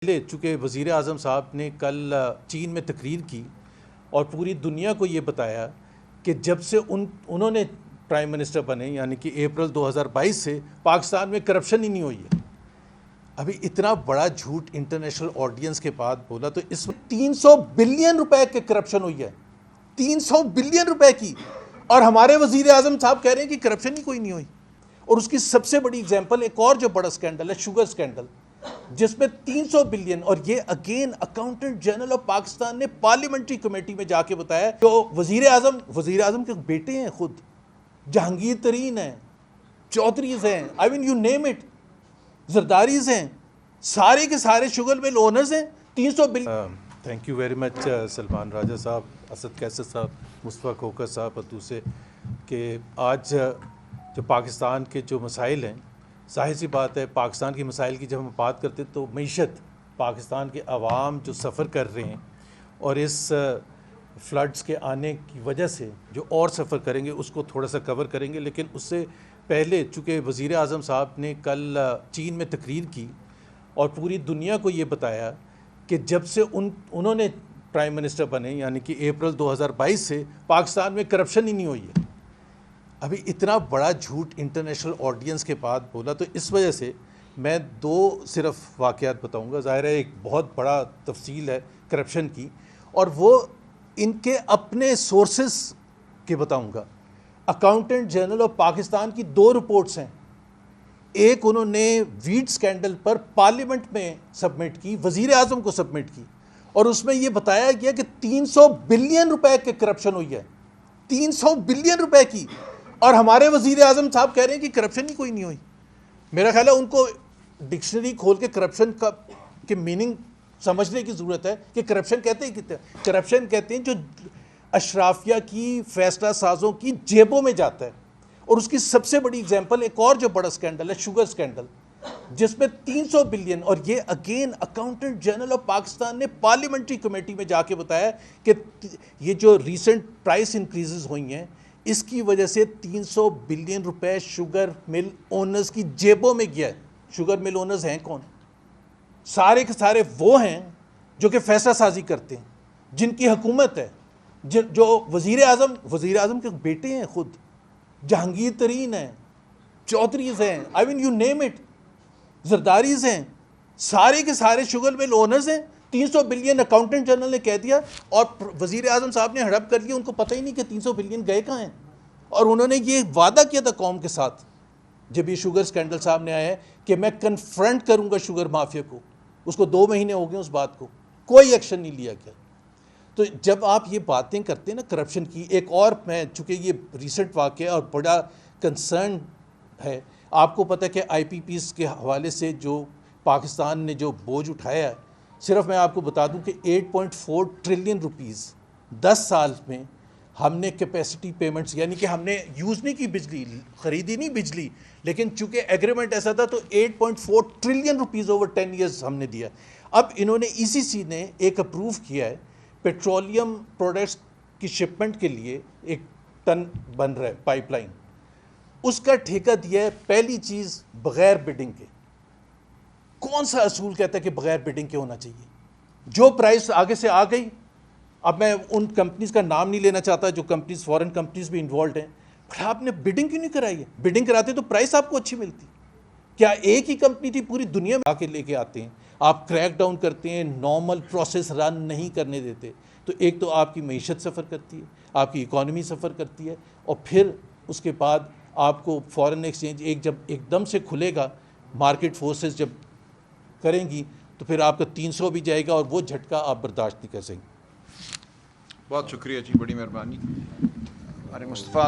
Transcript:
चूँकि वज़ीर आज़म साहब ने कल चीन में तकरीर की और पूरी दुनिया को ये बताया कि जब से उन्होंने प्राइम मिनिस्टर बने यानी कि अप्रैल 2022 से पाकिस्तान में करप्शन ही नहीं हुई है। अभी इतना बड़ा झूठ इंटरनेशनल ऑडियंस के बाद बोला तो इसमें 300 बिलियन रुपए के करप्शन हुई है, 300 बिलियन रुपए की। और हमारे वज़ीर आज़म साहब कह रहे हैं कि करप्शन ही कोई नहीं हुई। और उसकी सबसे बड़ी एग्जाम्पल एक और जो बड़ा स्कैंडल है, शुगर स्कैंडल, जिसमें 300 बिलियन। और ये again accountant general of Pakistan ने पार्लियामेंट्री कमेटी में जाके बताया। जो वज़ीर आज़म के बेटे हैं, खुद जहांगीर तरीन हैं, चौधरीज हैं, I mean you name it, Zardaris हैं, सारे के सारे शुगर मिल ओनर्स हैं। 300 billion. Thank you very much Salman Raja साहब, असद कैसर साहब, मुस्तफ़ा खोकर साहब, अतू से कि आज जो पाकिस्तान के जो मसाइल हैं, जाहिर सी बात है पाकिस्तान की मसाइल की जब हम बात करते हैं तो मईशत, पाकिस्तान के अवाम जो सफ़र कर रहे हैं और इस फ्लड्स के आने की वजह से जो और सफ़र करेंगे उसको थोड़ा सा कवर करेंगे। लेकिन उससे पहले चूँकि वज़ीर आज़म साहब ने कल चीन में तकरीर की और पूरी दुनिया को ये बताया कि जब से उन्होंने प्राइम मिनिस्टर बने यानी कि अप्रैल 2022 से पाकिस्तान में करप्शन ही नहीं हुई है। अभी इतना बड़ा झूठ इंटरनेशनल ऑडियंस के बाद बोला तो इस वजह से मैं दो सिर्फ वाक़यात बताऊंगा। ज़ाहिर है एक बहुत बड़ा तफसील है करप्शन की और वो इनके अपने सोर्सेस के बताऊंगा। अकाउंटेंट जनरल ऑफ पाकिस्तान की दो रिपोर्ट्स हैं। एक उन्होंने वीट स्कैंडल पर पार्लियामेंट में सबमिट की, वज़ीर आज़म को सबमिट की, और उसमें ये बताया गया कि 300 बिलियन रुपए के करप्शन हुई है, 300 बिलियन रुपए की। और हमारे वज़ीर आज़म साहब कह रहे हैं कि करप्शन ही कोई नहीं हुई। मेरा ख्याल है उनको डिक्शनरी खोल के करप्शन का के मीनिंग समझने की ज़रूरत है कि करप्शन कहते हैं कितने। करप्शन कहते हैं जो अशराफिया की, फैसला साजों की जेबों में जाता है। और उसकी सबसे बड़ी एग्जाम्पल एक और जो बड़ा स्कैंडल है, शुगर स्कैंडल, जिसमें 300 बिलियन। और ये again accountant general of Pakistan ने पार्लियामेंट्री कमेटी में जाके बताया कि ये जो रिसेंट प्राइस इंक्रीजेस हुई हैं इसकी वजह से 300 बिलियन रुपए शुगर मिल ओनर्स की जेबों में गया है। शुगर मिल ओनर्स हैं कौन? सारे के सारे वो हैं जो कि फैसला साजी करते हैं, जिनकी हुकूमत है, जो वज़ीर आज़म के बेटे हैं, खुद जहांगीर तरीन हैं, चौधरीज हैं, I mean you name it, Zardaris हैं, सारे के सारे शुगर मिल ओनर्स हैं। 300 बिलियन अकाउंटेंट जनरल ने कह दिया और वज़ीर आज़म साहब ने हड़प कर लिया। उनको पता ही नहीं कि 300 बिलियन गए कहाँ हैं। और उन्होंने ये वादा किया था कौम के साथ जब ये शुगर स्कैंडल सामने आया है कि मैं कन्फ्रंट करूँगा शुगर माफिया को। उसको 2 महीने हो गए उस बात को, कोई एक्शन नहीं लिया गया। तो जब आप ये बातें करते हैं ना करप्शन की, एक और मैं चूँकि ये रिसेंट वाक़या और बड़ा कंसर्न है, आपको पता है कि IPPs के हवाले से जो पाकिस्तान ने जो बोझ उठाया है, सिर्फ मैं आपको बता दूं कि 8.4 ट्रिलियन रुपीस 10 साल में हमने कैपेसिटी पेमेंट्स, यानी कि हमने यूज़ नहीं की बिजली, ख़रीदी नहीं बिजली, लेकिन चूंकि एग्रीमेंट ऐसा था तो 8.4 ट्रिलियन रुपीस ओवर 10 ईयर्स हमने दिया। अब इन्होंने ECC ने एक अप्रूव किया है पेट्रोलियम प्रोडक्ट्स की शिपमेंट के लिए, एक टन बन रहा है पाइपलाइन, उसका ठेका दिया है पहली चीज़ बग़ैर बिडिंग के। कौन सा असूल कहता है कि बगैर बिडिंग के होना चाहिए? जो प्राइस आगे से आ गई, अब मैं उन कंपनीज का नाम नहीं लेना चाहता जो कंपनीज, फॉरेन कंपनीज भी इन्वॉल्व हैं, पर आपने बिडिंग क्यों नहीं कराई है? बिडिंग कराते तो प्राइस आपको अच्छी मिलती। क्या एक ही कंपनी थी पूरी दुनिया में आके लेके आते हैं, आप क्रैक डाउन करते हैं, नॉर्मल प्रोसेस रन नहीं करने देते, तो एक तो आपकी मईशत सफ़र करती है, आपकी इकॉनमी सफ़र करती है, और फिर उसके बाद आपको फॉरेन एक्सचेंज एक जब एकदम से खुलेगा, मार्केट फोर्सेस जब करेंगी तो फिर आपका 300 भी जाएगा और वो झटका आप बर्दाश्त नहीं कर सकेंगे। बहुत शुक्रिया जी, बड़ी मेहरबानी। अरे मुस्तफ़ा